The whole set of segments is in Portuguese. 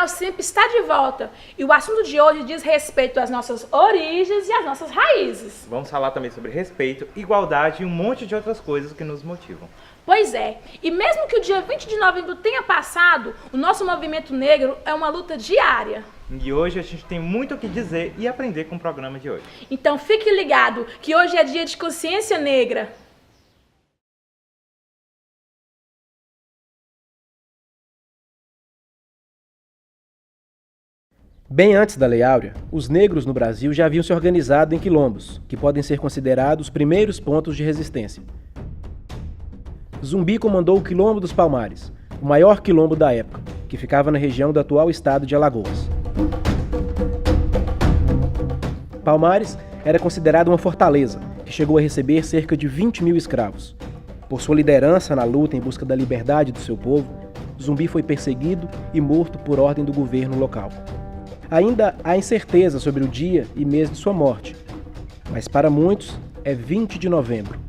Nacional sempre está de volta e o assunto de hoje diz respeito às nossas origens e às nossas raízes. Vamos falar também sobre respeito, igualdade e um monte de outras coisas que nos motivam. Pois é, e mesmo que o dia 20 de novembro tenha passado, o nosso movimento negro é uma luta diária. E hoje a gente tem muito o que dizer e aprender com o programa de hoje. Então fique ligado que hoje é dia de consciência negra. Bem antes da Lei Áurea, os negros no Brasil já haviam se organizado em quilombos, que podem ser considerados os primeiros pontos de resistência. Zumbi comandou o Quilombo dos Palmares, o maior quilombo da época, que ficava na região do atual estado de Alagoas. Palmares era considerada uma fortaleza, que chegou a receber cerca de 20 mil escravos. Por sua liderança na luta em busca da liberdade do seu povo, Zumbi foi perseguido e morto por ordem do governo local. Ainda há incerteza sobre o dia e mês de sua morte, mas para muitos é 20 de novembro.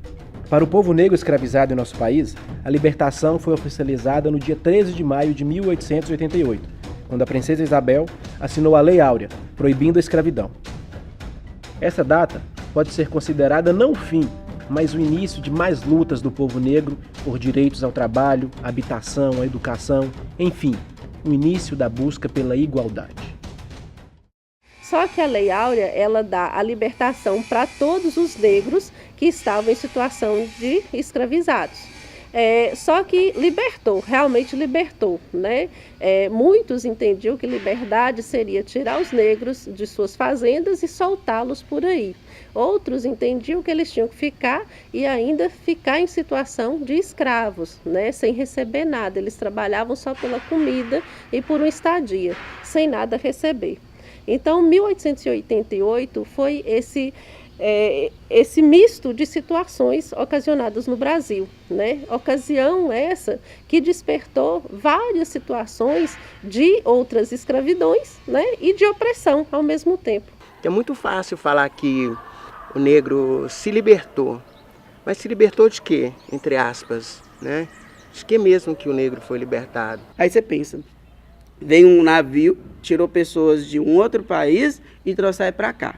Para o povo negro escravizado em nosso país, a libertação foi oficializada no dia 13 de maio de 1888, quando a princesa Isabel assinou a Lei Áurea, proibindo a escravidão. Essa data pode ser considerada não o fim, mas o início de mais lutas do povo negro por direitos ao trabalho, à habitação, à educação, enfim, o início da busca pela igualdade. Só que a Lei Áurea, ela dá a libertação para todos os negros que estavam em situação de escravizados. Só que libertou, realmente libertou, né? Muitos entendiam que liberdade seria tirar os negros de suas fazendas e soltá-los por aí. Outros entendiam que eles tinham que ficar e ainda ficar em situação de escravos, né? Sem receber nada. Eles trabalhavam só pela comida e por uma estadia, sem nada receber. Então, 1888 foi esse misto de situações ocasionadas no Brasil, né? Ocasião essa que despertou várias situações de outras escravidões, né? E de opressão ao mesmo tempo. É muito fácil falar que o negro se libertou, mas se libertou de quê? Entre aspas, né? De que mesmo que o negro foi libertado? Aí você pensa, veio um navio, tirou pessoas de um outro país e trouxe para cá,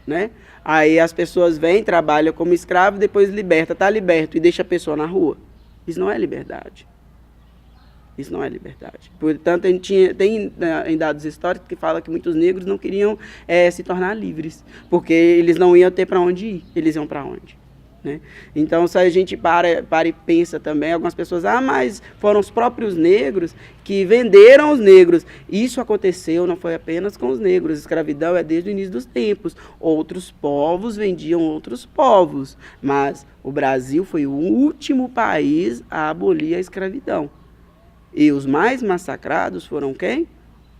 né? Aí as pessoas vêm, trabalham como escravo, depois liberta, tá liberto e deixa a pessoa na rua. Isso não é liberdade. Isso não é liberdade. Portanto, a gente tem em dados históricos que fala que muitos negros não queriam se tornar livres, porque eles não iam ter para onde ir. Eles iam para onde? Né? Então, se a gente para e pensa também, algumas pessoas, mas foram os próprios negros que venderam os negros. Isso aconteceu, não foi apenas com os negros. A escravidão é desde o início dos tempos. Outros povos vendiam outros povos, mas o Brasil foi o último país a abolir a escravidão. E os mais massacrados foram quem?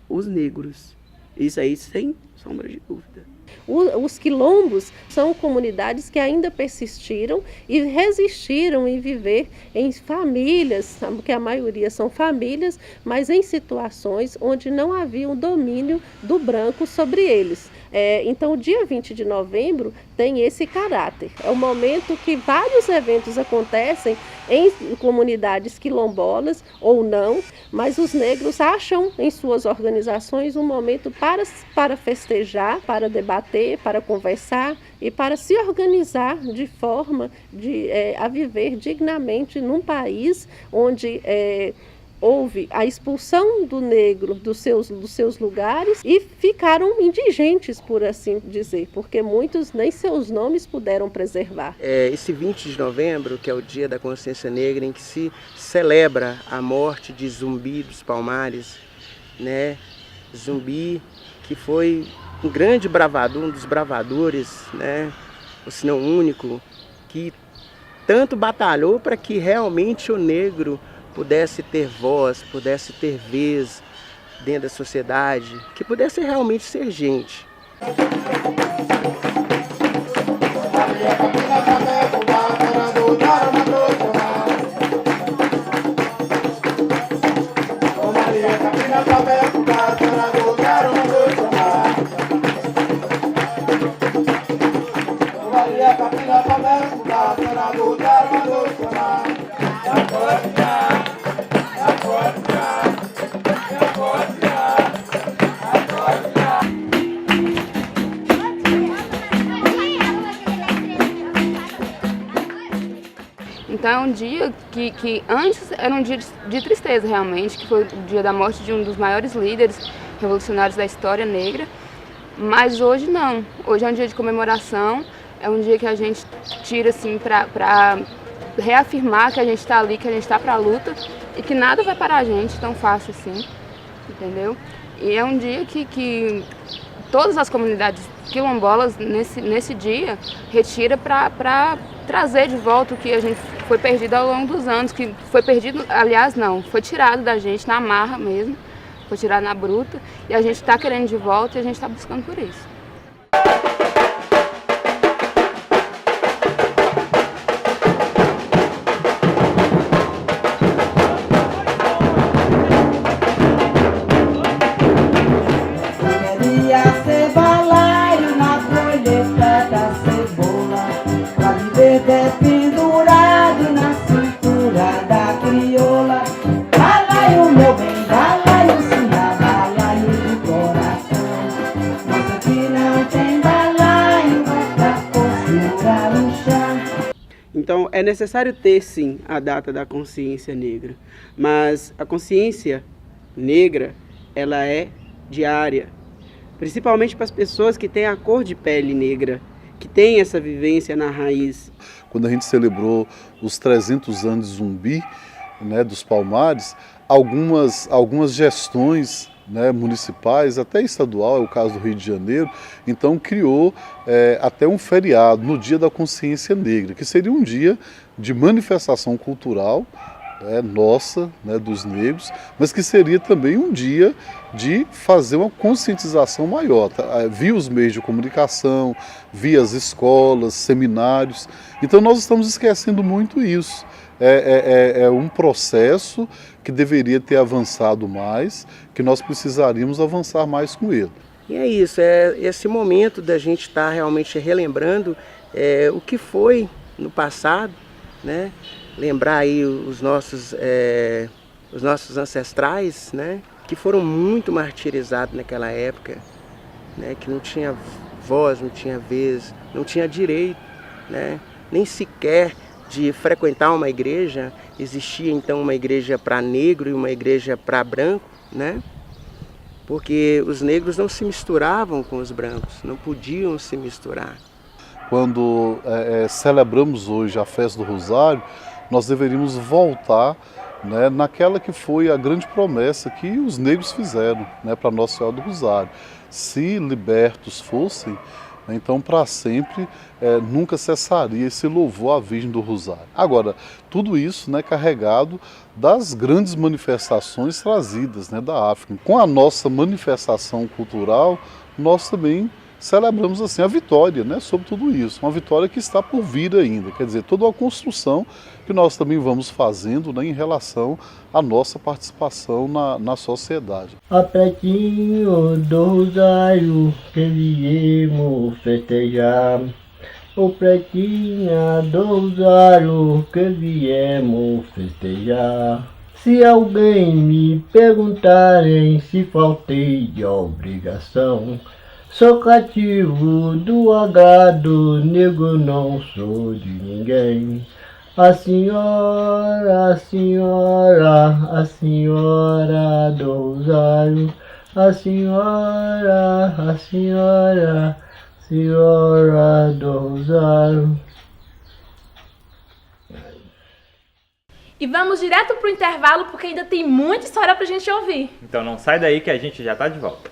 Os negros. Isso aí sem sombra de dúvida. Os quilombos são comunidades que ainda persistiram e resistiram em viver em famílias, porque a maioria são famílias, mas em situações onde não havia um domínio do branco sobre eles. Então, o dia 20 de novembro tem esse caráter. É o momento que vários eventos acontecem em comunidades quilombolas ou não, mas os negros acham em suas organizações um momento para festejar, para debater, para conversar e para se organizar de forma a viver dignamente num país onde houve a expulsão do negro dos seus lugares e ficaram indigentes, por assim dizer, porque muitos nem seus nomes puderam preservar. Esse 20 de novembro, que é o Dia da Consciência Negra, em que se celebra a morte de Zumbi dos Palmares, né? Zumbi, que foi um grande bravador, um dos bravadores, né? Ou se não o único, que tanto batalhou para que realmente o negro pudesse ter voz, pudesse ter vez dentro da sociedade, que pudesse realmente ser gente. Então é um dia que antes era um dia de tristeza realmente, que foi o dia da morte de um dos maiores líderes revolucionários da história negra, mas hoje não. Hoje é um dia de comemoração, é um dia que a gente tira assim para reafirmar que a gente está ali, que a gente está para a luta e que nada vai parar a gente tão fácil assim, entendeu? E é um dia que todas as comunidades quilombolas nesse dia retira para trazer de volta o que a gente foi perdido ao longo dos anos, que foi perdido, aliás não, foi tirado da gente na marra mesmo, foi tirado na bruta, e a gente está querendo de volta e a gente está buscando por isso. Pendurado na cintura da crioula, balaio meu bem, balaio sim, balaio do coração. Mas aqui não tem balaio pra configurar o chão. Então é necessário ter sim a data da consciência negra, mas a consciência negra ela é diária, principalmente para as pessoas que têm a cor de pele negra, que tem essa vivência na raiz. Quando a gente celebrou os 300 anos de Zumbi, né, dos Palmares, algumas gestões, né, municipais, até estadual, é o caso do Rio de Janeiro, então criou até um feriado no Dia da Consciência Negra, que seria um dia de manifestação cultural nossa, né, dos negros, mas que seria também um dia de fazer uma conscientização maior, tá? Via os meios de comunicação, via as escolas, seminários. Então nós estamos esquecendo muito isso. É um processo que deveria ter avançado mais, que nós precisaríamos avançar mais com ele. E é isso, é esse momento da gente estar realmente relembrando o que foi no passado, né? Lembrar aí os nossos ancestrais, né? Que foram muito martirizados naquela época, né? Que não tinha voz, não tinha vez, não tinha direito, né? Nem sequer de frequentar uma igreja. Existia então uma igreja para negro e uma igreja para branco, né? Porque os negros não se misturavam com os brancos, não podiam se misturar. Quando celebramos hoje a festa do Rosário, nós deveríamos voltar, né, naquela que foi a grande promessa que os negros fizeram, né, para Nossa Senhora do Rosário. Se libertos fossem, então para sempre nunca cessaria esse louvor à Virgem do Rosário. Agora, tudo isso, né, carregado das grandes manifestações trazidas, né, da África. Com a nossa manifestação cultural, nós também celebramos assim a vitória, né, sobre tudo isso, uma vitória que está por vir ainda, quer dizer, toda uma construção que nós também vamos fazendo, né, em relação à nossa participação na sociedade. A pretinho do Rosário que viemos festejar, o pretinha do Rosário que viemos festejar. Se alguém me perguntarem se faltei de obrigação, sou cativo do agrado, nego não sou de ninguém. A senhora do Rosário, a senhora do Rosário. E vamos direto pro intervalo porque ainda tem muita história pra gente ouvir. Então não sai daí que a gente já tá de volta.